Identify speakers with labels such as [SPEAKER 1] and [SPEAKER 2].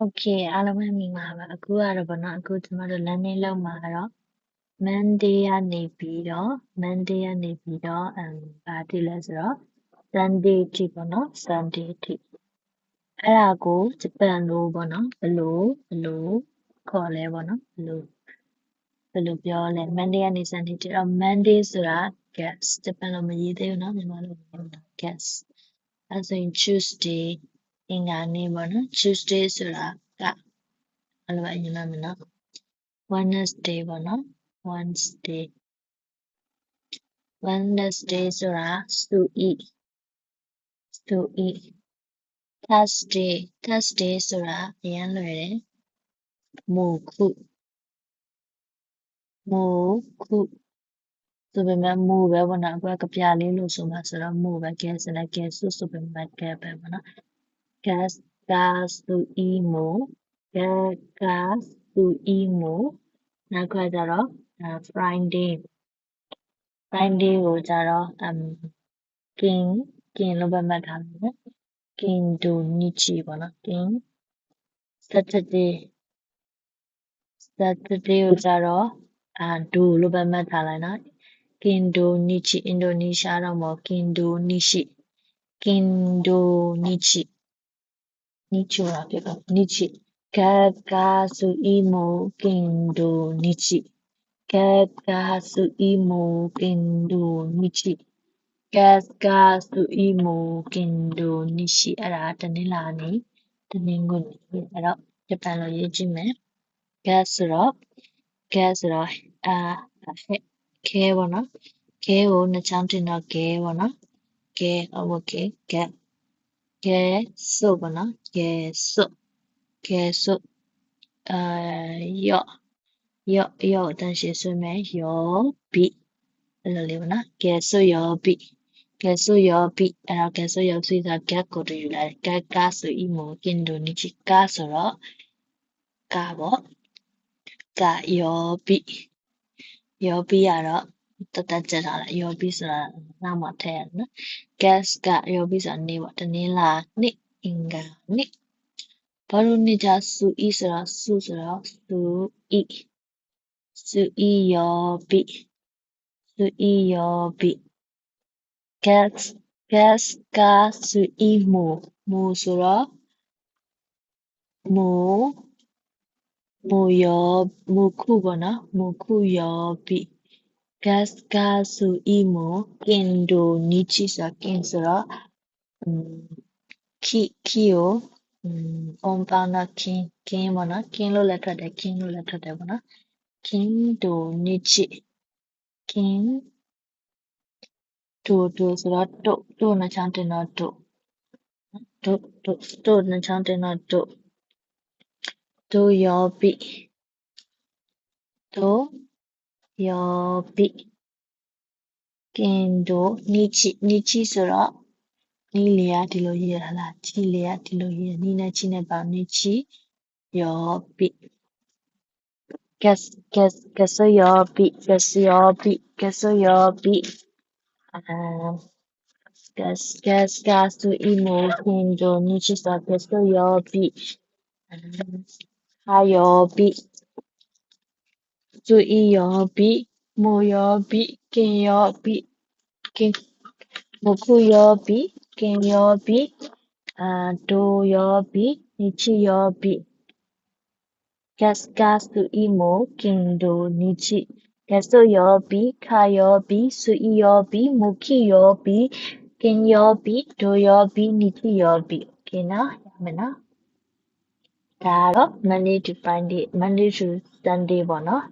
[SPEAKER 1] Okay အားလုံးပဲမိပါပါအခုကတော့ဗောနော်အခုကျမတို့ learning လုပ်မှာကတော့ Monday ကနေပြီးတော့ဘာတိလဲဆိုတော့ Sunday ထိပေါ့နော် Sunday ထိအဲ့ဒါကိုဂျပန်လိုပေါ့နော်ဘယ်လိုခေါ်လဲပေါ့နော်ဘယ်လိုပြောလဲ Monday ကနေ Sunday ထိတော့ Monday ဆိုတာ guess ဂျပန်လိုမရေးသေးဘူးနော်မြန်မာလိုရေးတာ guess အဲ့ဆိုရင် Tuesday အင်္ဂါနေ့ပေါ့နော် Tuesday ဆိုတာကအဲ့လိုပဲညီမမယ်နော် Wednesday ပေါ့နော် Wednesday ဆိုတာစူအီ Thursday ဆိုတာအရင်လွယ်တယ်မိုခုဆိုပေမဲ့မိုပဲပေါ့နော်အခုကကြပြလေးလို့ဆိုမှဆိုတော့မိုပဲကဲစလိုက်ကဲဆုဆိုပေမဲ့ကဲပဲပေါ့နော်ကဲစူအီမိုကဲစူအီမိုနောက်ခွဲကြတော့Friday ကိုကြတော့ကင်လို့ပဲမှတ်ထားမယ်နော်ကင်ဒိုနီချီပေါ့နော်ကင် Saturday ကိုကြတော့ဒိုလို့ပဲမှတ်ထားလိုက်နော်ကင်ဒိုနီချီအင်ဒိုနီးရှားတော့မဟုတ်ကင်ဒိုနီချီနီချိုတာဖြစ်တော့နီချီကကာဆူအီမိုကင်ဒိုနီချီကကာဆူအီမိုကင်ဒိုနီချီကကာဆူအီမိုကင်ဒိုနီချီအဲ့ဒါတနင်္လာနေ့တနင်္ဂနွေအဲ့တော့ဂျပန်လိုရေးကြည့်မယ်ကဆိုတော့ခဲပေါ့နော်ခဲကိုနှစ်ချောင်းတင်တော့ခဲပေါ့နော်ခဲโอเคခဲဆုပ်ပေါ့နော်ခဲဆုပ်ယော့အတန်းရှည်ဆွေးမယ်ယောဘိအဲ့လိုလေးပေါ့နော်ခဲဆုပ်ယောဘိအဲ့တော့ခဲဆုပ်ယောဘိဆိုတာကက်ကိုတူယူလိုက်ကကာဆိုအီမိုကင်ဒိုနီချီကာဆိုတော့ကာပေါ့ကာယောဘိကတော့တတ်ကြထားလိုက်ယောဘိဆိုတာနောက်မှထည့်ရနော် gas ကယောဘိဆိုတာနေ့ပေါ့တနင်္လာနေ့အင်္ဂါနေ့ဘာလို့နေ့ကြစူအီဆိုတော့စူအီယောဘိgas ကစူအီမိုဆိုတော့မိုခုပေါ့နော်မိုခုယောဘိ gas ကစူအီမိုကင်ဒိုနီချီဆိုတာကင်ဆိုတော့ခီကိုcompound တော့ကင်းပေါ့နော်ကင်းလို့လည်းထွက်တယ်ပေါ့နော်ကင်ဒိုနီချီကင်ဒိုဆိုတော့တို့နှစ်ချောင်းတင်တော့တို့နှစ်ချောင်းတင်တော့တို့ယောဘိကင်ဒိုနီချီဆိုတော့နီးလေကဒီလိုရေးရလားချီလေကဒီလိုရေးနီးနဲ့ချီနဲ့ပေါင်းနီချီယောဘိgas ယောဘိgas ကစူအီမိုကင်ဒိုနီချီဆိုတော့ gas ယောဘိဟာယောဘိစူအီယောဘိမိုယောဘိကင်ယောဘိမိုခုယောဘိကင်ယောဘိဒိုယောဘိနီချီယောဘိgas စူအီမိုကင်ဒိုနီချီgas ယောဘိခါယောဘိစူအီယောဘိမိုခိယောဘိကင်ယောဘိဒိုယောဘိနီချီယောဘိ okay နော်ရမယ်နော်ဒါကတော့ Monday to Sunday ပေါ့နော်